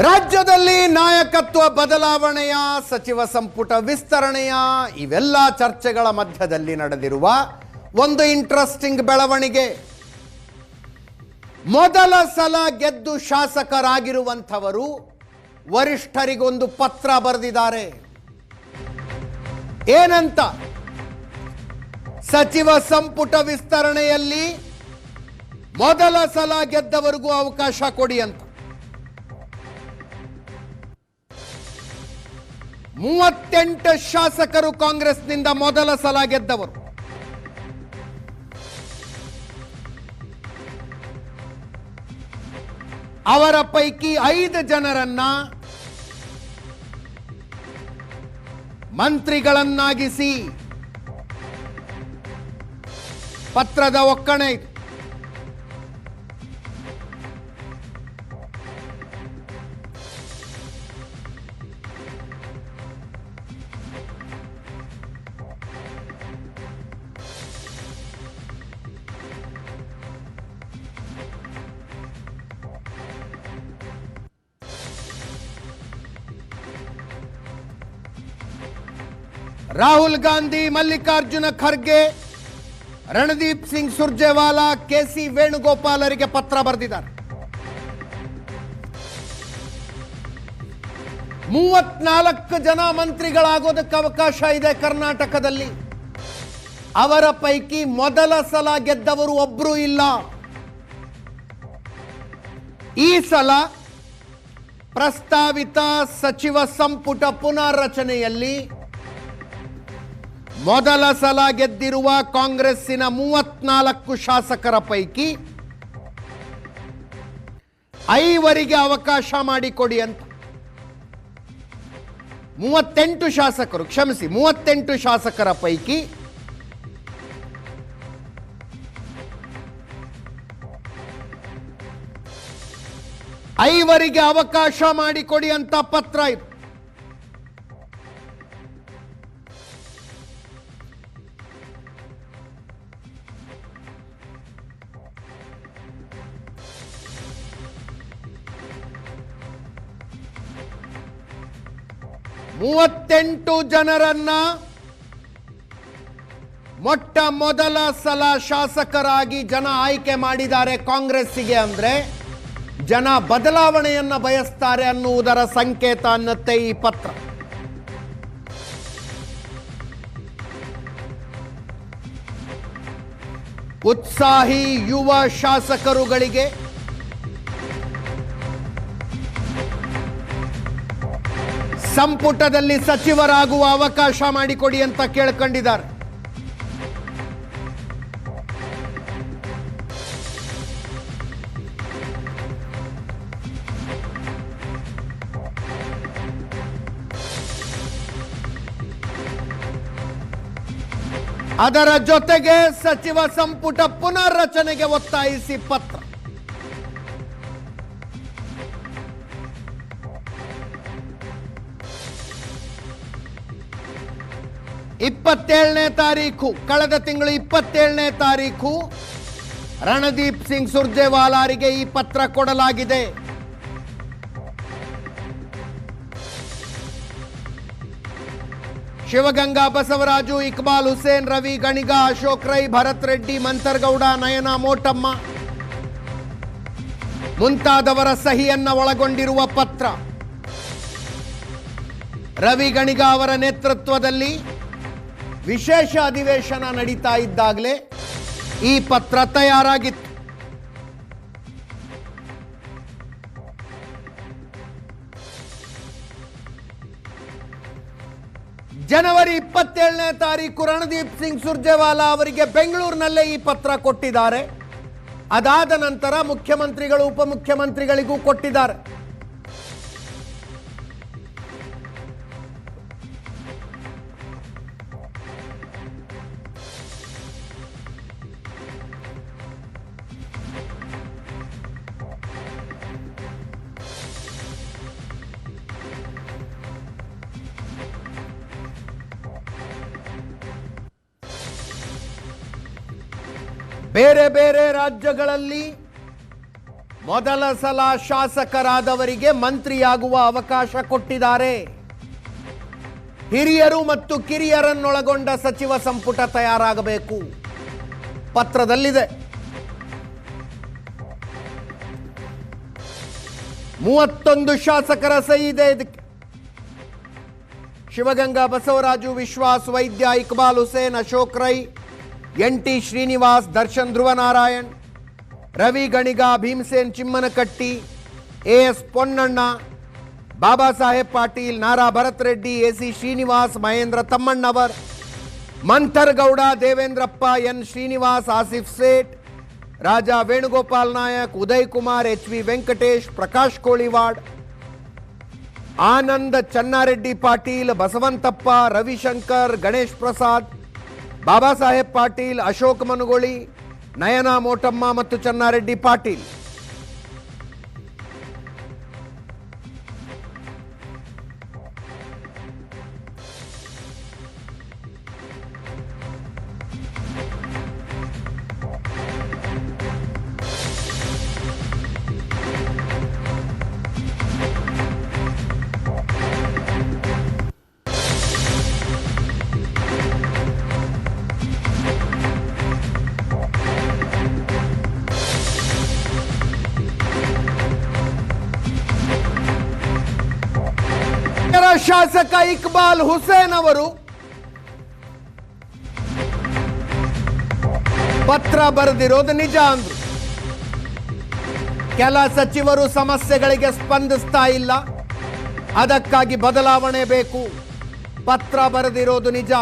ರಾಜ್ಯದಲ್ಲಿ ನಾಯಕತ್ವ ಬದಲಾವಣೆಯ ಸಚಿವ ಸಂಪುಟ ವಿಸ್ತರಣೆಯ ಇವೆಲ್ಲ ಚರ್ಚೆಗಳ ಮಧ್ಯದಲ್ಲಿ ನಡೆದಿರುವ ಒಂದು ಇಂಟ್ರೆಸ್ಟಿಂಗ್ ಬೆಳವಣಿಗೆ. ಮೊದಲ ಸಲ ಗೆದ್ದು ಶಾಸಕರಾಗಿರುವಂಥವರು ವರಿಷ್ಠರಿಗೊಂದು ಪತ್ರ ಬರೆದಿದ್ದಾರೆ. ಏನಂತ? ಸಚಿವ ಸಂಪುಟ ವಿಸ್ತರಣೆಯಲ್ಲಿ ಮೊದಲ ಸಲ ಗೆದ್ದವರಿಗೂ ಅವಕಾಶ ಕೊಡಿ ಅಂತ. 38 ಶಾಸಕರು ಕಾಂಗ್ರೆಸ್ನಿಂದ ಮೊದಲ ಸಲ ಗೆದ್ದವರು. ಅವರ ಪೈಕಿ 5 ಜನರನ್ನ ಮಂತ್ರಿಗಳನ್ನಾಗಿಸಿ ಪತ್ರದ ಒಕ್ಕಣೆ ಇದೆ. ರಾಹುಲ್ ಗಾಂಧಿ, ಮಲ್ಲಿಕಾರ್ಜುನ ಖರ್ಗೆ, ರಣದೀಪ್ ಸಿಂಗ್ ಸುರ್ಜೇವಾಲಾ, ಕೆಸಿ ವೇಣುಗೋಪಾಲರಿಗೆ ಪತ್ರ ಬರೆದಿದ್ದಾರೆ. 34 ಜನ ಮಂತ್ರಿಗಳಾಗೋದಕ್ಕೆ ಅವಕಾಶ ಇದೆ ಕರ್ನಾಟಕದಲ್ಲಿ. ಅವರ ಪೈಕಿ ಮೊದಲ ಸಲ ಗೆದ್ದವರು ಒಬ್ಬರೂ ಇಲ್ಲ. ಈ ಸಲ ಪ್ರಸ್ತಾವಿತ ಸಚಿವ ಸಂಪುಟ ಪುನರ್ರಚನೆಯಲ್ಲಿ ಮೊದಲ ಸಲ ಗೆದ್ದಿರುವ ಕಾಂಗ್ರೆಸ್ಸಿನ 34 ಶಾಸಕರ ಪೈಕಿ 5 ಅವಕಾಶ ಮಾಡಿಕೊಡಿ ಅಂತ 38 ಶಾಸಕರು, ಕ್ಷಮಿಸಿ, 38 ಶಾಸಕರ ಪೈಕಿ 5 ಅವಕಾಶ ಮಾಡಿಕೊಡಿ ಅಂತ ಪತ್ರ ಇದು. ಮೂವತ್ತೆಂಟು ಜನರನ್ನ ಮೊಟ್ಟ ಮೊದಲ ಸಲ ಶಾಸಕರಾಗಿ ಜನ ಆಯ್ಕೆ ಮಾಡಿದ್ದಾರೆ ಕಾಂಗ್ರೆಸ್ಸಿಗೆ. ಅಂದ್ರೆ ಜನ ಬದಲಾವಣೆಯನ್ನ ಬಯಸ್ತಾರೆ ಅನ್ನುವುದರ ಸಂಕೇತ ಅನ್ನತ್ತೆ ಈ ಪತ್ರ. ಉತ್ಸಾಹಿ ಯುವ ಶಾಸಕರುಗಳಿಗೆ ಸಂಪುಟದಲ್ಲಿ ಸಚಿವರಾಗುವ ಅವಕಾಶ ಮಾಡಿಕೊಡಿ ಅಂತ ಕೇಳ್ಕೊಂಡಿದ್ದಾರೆ. ಅದರ ಜೊತೆಗೆ ಸಚಿವ ಸಂಪುಟ ಪುನರ್ರಚನೆಗೆ ಒತ್ತಾಯಿಸಿ ಪತ್ರ. ಕಳೆದ ತಿಂಗಳು 27ನೇ ತಾರೀಖು ರಣದೀಪ್ ಸಿಂಗ್ ಸುರ್ಜೇವಾಲಾರಿಗೆ ಈ ಪತ್ರ ಕೊಡಲಾಗಿದೆ. ಶಿವಗಂಗಾ ಬಸವರಾಜು, ಇಕ್ಬಾಲ್ ಹುಸೇನ್, ರವಿ ಗಣಿಗ, ಅಶೋಕ್ ರೈ, ಭರತ್ ರೆಡ್ಡಿ, ಮಂತರ್ಗೌಡ, ನಯನ ಮೋಟಮ್ಮ ಮುಂತಾದವರ ಸಹಿಯನ್ನ ಒಳಗೊಂಡಿರುವ ಪತ್ರ. ರವಿ ಗಣಿಗ ಅವರ ನೇತೃತ್ವದಲ್ಲಿ ವಿಶೇಷ ಅಧಿವೇಶನ ನಡೀತಾ ಇದ್ದಾಗಲೇ ಈ ಪತ್ರ ತಯಾರಾಗಿತ್ತು. ಜನವರಿ 27ನೇ ತಾರೀಕು ರಣದೀಪ್ ಸಿಂಗ್ ಸುರ್ಜೇವಾಲಾ ಅವರಿಗೆ ಬೆಂಗಳೂರಿನಲ್ಲೇ ಈ ಪತ್ರ ಕೊಟ್ಟಿದ್ದಾರೆ. ಅದಾದ ನಂತರ ಮುಖ್ಯಮಂತ್ರಿಗಳು, ಉಪಮುಖ್ಯಮಂತ್ರಿಗಳಿಗೂ ಕೊಟ್ಟಿದ್ದಾರೆ. ಬೇರೆ ಬೇರೆ ರಾಜ್ಯಗಳಲ್ಲಿ ಮೊದಲ ಸಲ ಶಾಸಕರಾದವರಿಗೆ ಮಂತ್ರಿಯಾಗುವ ಅವಕಾಶ ಕೊಟ್ಟಿದ್ದಾರೆ. ಹಿರಿಯರು ಮತ್ತು ಕಿರಿಯರನ್ನೊಳಗೊಂಡ ಸಚಿವ ಸಂಪುಟ ತಯಾರಾಗಬೇಕು. ಪತ್ರದಲ್ಲಿದೆ. 31 ಶಾಸಕರ ಸಹಿ ಇದೆ ಇದಕ್ಕೆ. ಶಿವಗಂಗಾ ಬಸವರಾಜು, ವಿಶ್ವಾಸ್ ವೈದ್ಯ, ಇಕ್ಬಾಲ್ ಹುಸೇನ್, ಅಶೋಕ್ ರೈ, NT ಶ್ರೀನಿವಾಸ್, ದರ್ಶನ್ ಧ್ರುವನಾರಾಯಣ್, ರವಿ ಗಣಿಗ, ಭೀಮಸೇನ್ ಚಿಮ್ಮನಕಟ್ಟಿ, AS ಪೊನ್ನಣ್ಣ, ಬಾಬಾ ಸಾಹೇಬ್ ಪಾಟೀಲ್, ನಾರಾ Bharat Reddy, AC Srinivas, Mahendra Tammannavar, Mantar Gowda, Devendrappa, N Srinivas, Asif Sait, Raja Venugopal Nayak, Uday Kumar, HV Venkatesh, Prakash Koliwad, Anand Channareddy Patil, Basavanthappa, Ravishankar, Ganesh Prasad, Baba Saheb Patil, Ashok ಮನುಗೋಳಿ, Nayana Motamma ಮತ್ತು ಚನ್ನಾರೆಡ್ಡಿ ಪಾಟೀಲ್. ಶಾಸಕ ಇಕ್ಬಾಲ್ ಹುಸೇನ್ ಅವರು ಪತ್ರ ಬರೆದಿರೋದು ನಿಜ ಅಂದ್ರು. ಕೆಲ ಸಚಿವರು ಸಮಸ್ಯೆಗಳಿಗೆ ಸ್ಪಂದಿಸ್ತಾ ಇಲ್ಲ, ಅದಕ್ಕಾಗಿ ಬದಲಾವಣೆ ಬೇಕು. ಪತ್ರ ಬರೆದಿರೋದು ನಿಜ.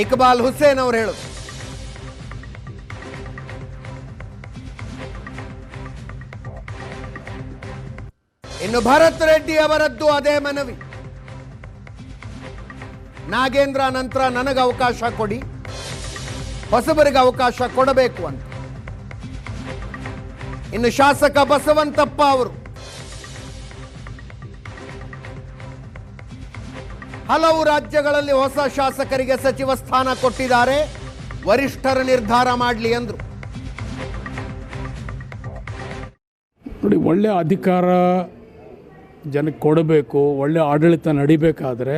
ಇಕ್ಬಾಲ್ ಹುಸೇನ್ ಅವರು ಹೇಳುದು. ಇನ್ನು ಭರತ್ ರೆಡ್ಡಿ ಅವರದ್ದು ಅದೇ ಮನವಿ. ನಾಗೇಂದ್ರ ನಂತರ ನನಗೆ ಅವಕಾಶ ಕೊಡಿ, ಹೊಸಬರಿಗೆ ಅವಕಾಶ ಕೊಡಬೇಕು ಅಂತ. ಇನ್ನು ಶಾಸಕ ಬಸವಂತಪ್ಪ ಅವರು ಹಲವು ರಾಜ್ಯಗಳಲ್ಲಿ ಹೊಸ ಶಾಸಕರಿಗೆ ಸಚಿವ ಸ್ಥಾನ ಕೊಟ್ಟಿದ್ದಾರೆ, ವರಿಷ್ಠರ ನಿರ್ಧಾರ ಮಾಡಲಿ ಅಂದ್ರು. ನೋಡಿ, ಒಳ್ಳೆಯ ಅಧಿಕಾರ ಜನಕ್ಕೆ ಕೊಡಬೇಕು, ಒಳ್ಳೆಯ ಆಡಳಿತ ನಡಿಬೇಕಾದ್ರೆ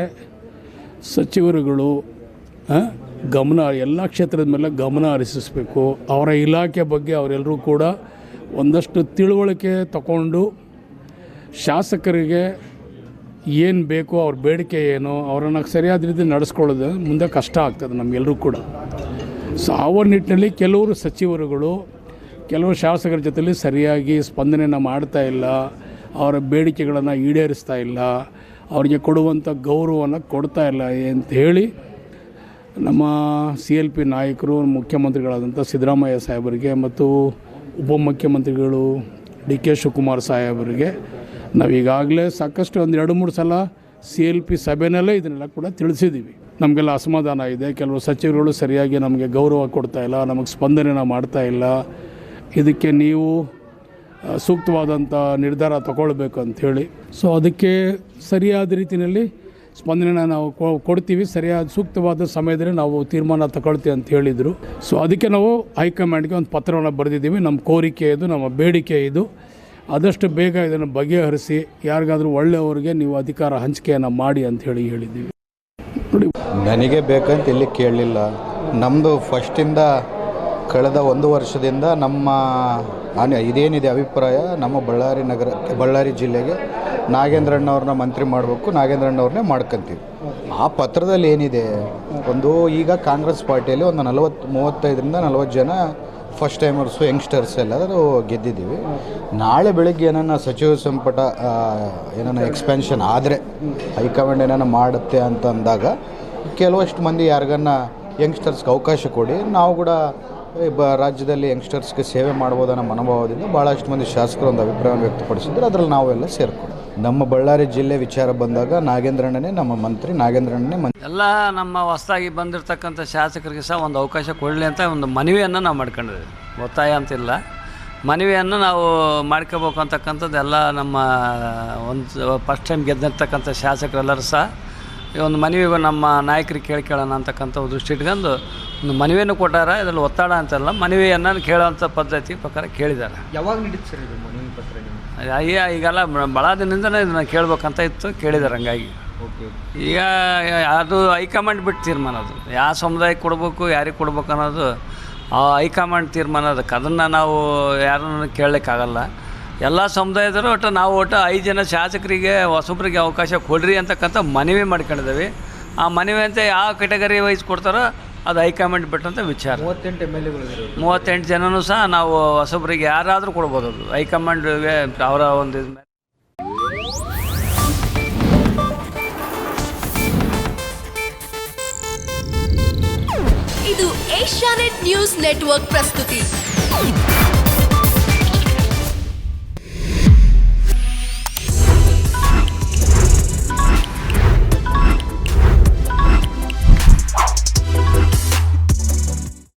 ಸಚಿವರುಗಳು ಗಮನ ಎಲ್ಲ ಕ್ಷೇತ್ರದ ಮೇಲೆ ಗಮನ ಹರಿಸಬೇಕು. ಅವರ ಇಲಾಖೆ ಬಗ್ಗೆ ಅವರೆಲ್ಲರೂ ಕೂಡ ಒಂದಷ್ಟು ತಿಳುವಳಿಕೆ ತಗೊಂಡು ಶಾಸಕರಿಗೆ ಏನು ಬೇಕು, ಅವ್ರ ಬೇಡಿಕೆ ಏನು, ಅವರನ್ನು ಸರಿಯಾದ ರೀತಿ ನಡೆಸ್ಕೊಳ್ಳೋದು ಮುಂದೆ ಕಷ್ಟ ಆಗ್ತದೆ ನಮಗೆಲ್ಲರೂ ಕೂಡ. ಸೊ ಆ ನಿಟ್ಟಿನಲ್ಲಿ ಕೆಲವರು ಸಚಿವರುಗಳು ಕೆಲವು ಶಾಸಕರ ಜೊತೆಲಿ ಸರಿಯಾಗಿ ಸ್ಪಂದನೆಯನ್ನು ಮಾಡ್ತಾ ಇಲ್ಲ, ಅವರ ಬೇಡಿಕೆಗಳನ್ನು ಈಡೇರಿಸ್ತಾ ಇಲ್ಲ, ಅವರಿಗೆ ಕೊಡುವಂಥ ಗೌರವವನ್ನು ಕೊಡ್ತಾ ಇಲ್ಲ ಅಂತ ಹೇಳಿ ನಮ್ಮ CLP ನಾಯಕರು, ಮುಖ್ಯಮಂತ್ರಿಗಳಾದಂಥ ಸಿದ್ದರಾಮಯ್ಯ ಸಾಹೇಬರಿಗೆ ಮತ್ತು ಉಪಮುಖ್ಯಮಂತ್ರಿಗಳು DK ಶಿವಕುಮಾರ್ ಸಾಹೇಬರಿಗೆ ನಾವೀಗಾಗಲೇ ಸಾಕಷ್ಟು ಒಂದು 2-3 ಸಲ CLP ಸಭೆಯಲ್ಲೇ ಇದನ್ನೆಲ್ಲ ಕೂಡ ತಿಳಿಸಿದ್ದೀವಿ. ನಮಗೆಲ್ಲ ಅಸಮಾಧಾನ ಇದೆ, ಕೆಲವು ಸಚಿವರುಗಳು ಸರಿಯಾಗಿ ನಮಗೆ ಗೌರವ ಕೊಡ್ತಾ ಇಲ್ಲ, ನಮಗೆ ಸ್ಪಂದನೆಯನ್ನು ಮಾಡ್ತಾ ಇಲ್ಲ, ಇದಕ್ಕೆ ನೀವು ಸೂಕ್ತವಾದಂಥ ನಿರ್ಧಾರ ತಗೊಳ್ಬೇಕು ಅಂಥೇಳಿ. ಸೊ ಅದಕ್ಕೆ ಸರಿಯಾದ ರೀತಿಯಲ್ಲಿ ಸ್ಪಂದನೆಯನ್ನು ನಾವು ಕೊಡ್ತೀವಿ, ಸರಿಯಾದ ಸೂಕ್ತವಾದ ಸಮಯದಲ್ಲಿ ನಾವು ತೀರ್ಮಾನ ತಗೊಳ್ತೀವಿ ಅಂತ ಹೇಳಿದರು. ಸೊ ಅದಕ್ಕೆ ನಾವು ಹೈಕಮಾಂಡ್ಗೆ ಒಂದು ಪತ್ರವನ್ನು ಬರೆದಿದ್ದೀವಿ. ನಮ್ಮ ಕೋರಿಕೆ ಇದು, ನಮ್ಮ ಬೇಡಿಕೆ ಇದು, ಆದಷ್ಟು ಬೇಗ ಇದನ್ನು ಬಗೆಹರಿಸಿ ಯಾರಿಗಾದರೂ ಒಳ್ಳೆಯವರಿಗೆ ನೀವು ಅಧಿಕಾರ ಹಂಚಿಕೆಯನ್ನು ಮಾಡಿ ಅಂತ ಹೇಳಿದ್ದೀವಿ. ನೋಡಿ, ನನಗೆ ಬೇಕಂತ ಇಲ್ಲಿ ಕೇಳಲಿಲ್ಲ. ನಮ್ಮದು ಫಸ್ಟಿಂದ ಕಳೆದ 1 ವರ್ಷದಿಂದ ನಮ್ಮ ಇದೇನಿದೆ ಅಭಿಪ್ರಾಯ, ನಮ್ಮ ಬಳ್ಳಾರಿ ಜಿಲ್ಲೆಗೆ ನಾಗೇಂದ್ರಣ್ಣವ್ರನ್ನ ಮಂತ್ರಿ ಮಾಡಬೇಕು, ನಾಗೇಂದ್ರಣ್ಣವ್ರನ್ನೇ ಮಾಡ್ಕೊತೀವಿ. ಆ ಪತ್ರದಲ್ಲಿ ಏನಿದೆ, ಈಗ ಕಾಂಗ್ರೆಸ್ ಪಾರ್ಟಿಯಲ್ಲಿ ಒಂದು 35-40 ಜನ ಫಸ್ಟ್ ಟೈಮರ್ಸು, ಯಂಗ್ಸ್ಟರ್ಸ್ ಎಲ್ಲರೂ ಗೆದ್ದಿದ್ದೀವಿ. ನಾಳೆ ಬೆಳಗ್ಗೆ ಏನನ್ನ ಸಚಿವ ಸಂಪುಟ ಎಕ್ಸ್ಪ್ಯಾನ್ಷನ್ ಆದರೆ ಹೈಕಮಾಂಡ್ ಏನನ್ನ ಮಾಡುತ್ತೆ ಅಂತ ಅಂದಾಗ ಕೆಲವಷ್ಟು ಮಂದಿ ಯಾರಿಗನ್ನ ಯಂಗ್ಸ್ಟರ್ಸ್ಗೆ ಅವಕಾಶ ಕೊಡಿ, ನಾವು ಕೂಡ ರಾಜ್ಯದಲ್ಲಿ ಯಂಗ್ಸ್ಟರ್ಸ್ಗೆ ಸೇವೆ ಮಾಡ್ಬೋದು ಅನ್ನೋ ಮನೋಭಾವದಿಂದ ಭಾಳಷ್ಟು ಮಂದಿ ಶಾಸಕರು ಒಂದು ಅಭಿಪ್ರಾಯವನ್ನು ವ್ಯಕ್ತಪಡಿಸಿದ್ರು. ಅದರಲ್ಲಿ ನಾವೆಲ್ಲ ಸೇರ್ಕೊಂಡು ನಮ್ಮ ಬಳ್ಳಾರಿ ಜಿಲ್ಲೆ ವಿಚಾರ ಬಂದಾಗ ನಾಗೇಂದ್ರಣ್ಣನೇ ನಮ್ಮ ಮಂತ್ರಿ, ನಾಗೇಂದ್ರಣ್ಣನೇ ಎಲ್ಲ ನಮ್ಮ ಹೊಸದಾಗಿ ಬಂದಿರತಕ್ಕಂಥ ಶಾಸಕರಿಗೆ ಸಹ ಒಂದು ಅವಕಾಶ ಕೊಡಲಿ ಅಂತ ಒಂದು ಮನವಿಯನ್ನು ನಾವು ಮಾಡ್ಕೊಂಡಿದ್ದೀವಿ. ಒತ್ತಾಯ ಅಂತಿಲ್ಲ, ಮನವಿಯನ್ನು ನಾವು ಮಾಡ್ಕೋಬೇಕು ಅಂತಕ್ಕಂಥದ್ದು ಎಲ್ಲ ನಮ್ಮ ಒಂದು ಫಸ್ಟ್ ಟೈಮ್ ಗೆದ್ದಿರ್ತಕ್ಕಂಥ ಶಾಸಕರೆಲ್ಲರೂ ಸಹ ಈ ಒಂದು ಮನವಿ ನಮ್ಮ ನಾಯಕರಿಗೆ ಕೇಳ್ಕೊಳ್ಳೋಣ ಅಂತಕ್ಕಂಥ ದೃಷ್ಟಿ ಇಟ್ಕೊಂಡು ಒಂದು ಮನವಿಯನ್ನು ಕೊಟ್ಟಾರ. ಇದರಲ್ಲಿ ಒತ್ತಡ ಅಂತಲ್ಲ, ಮನವಿಯನ್ನು ಕೇಳೋವಂಥ ಪದ್ಧತಿ ಪ್ರಕಾರ ಕೇಳಿದ್ದಾರೆ. ಯಾವಾಗ ನಡೀತು ಸರ್ ಇದು ಮನವಿ ಪತ್ರ ನೀವು? ಈಗೆಲ್ಲ ಭಾಳ ದಿನದಿಂದನೇ ಇದನ್ನು ಕೇಳಬೇಕಂತ ಇತ್ತು, ಕೇಳಿದ್ದಾರೆ. ಹಂಗಾಗಿ ಓಕೆ. ಈಗ ಅದು ಹೈಕಮಾಂಡ್ ಬಿಟ್ಟು ತೀರ್ಮಾನ, ಅದು ಯಾವ ಸಮುದಾಯಕ್ಕೆ ಕೊಡಬೇಕು, ಯಾರಿಗೆ ಕೊಡ್ಬೇಕು ಅನ್ನೋದು ಹೈಕಮಾಂಡ್ ತೀರ್ಮಾನ. ಅದಕ್ಕೆ ಅದನ್ನು ನಾವು ಯಾರನ್ನು ಕೇಳಲಿಕ್ಕಾಗಲ್ಲ. ಎಲ್ಲ ಸಮುದಾಯದವರು ಒಟ್ಟು ನಾವು 5 ಜನ ಶಾಸಕರಿಗೆ ಹೊಸಬ್ರಿಗೆ ಅವಕಾಶ ಕೊಡ್ರಿ ಅಂತಕ್ಕಂಥ ಮನವಿ ಮಾಡ್ಕೊಂಡಿದ್ದೀವಿ. ಆ ಮನವಿ ಅಂತ ಯಾವ ಕೆಟಗರಿ ವೈಸ್ ಕೊಡ್ತಾರೋ ಅದು ಹೈಕಮಾಂಡ್ ಬಿಟ್ಟಂಥ ವಿಚಾರ. 38 MLAಗಳು 38 ಜನನೂ ಸಹ ನಾವು ಹೊಸಬ್ರಿಗೆ ಯಾರಾದರೂ ಕೊಡ್ಬೋದು. ಅದು ಹೈಕಮಾಂಡ್ಗೆ ಅವರ ಒಂದು ಇದು ಏಷ್ಯಾನೆಟ್ ನ್ಯೂಸ್ ನೆಟ್ವರ್ಕ್ ಪ್ರಸ್ತುತಿ.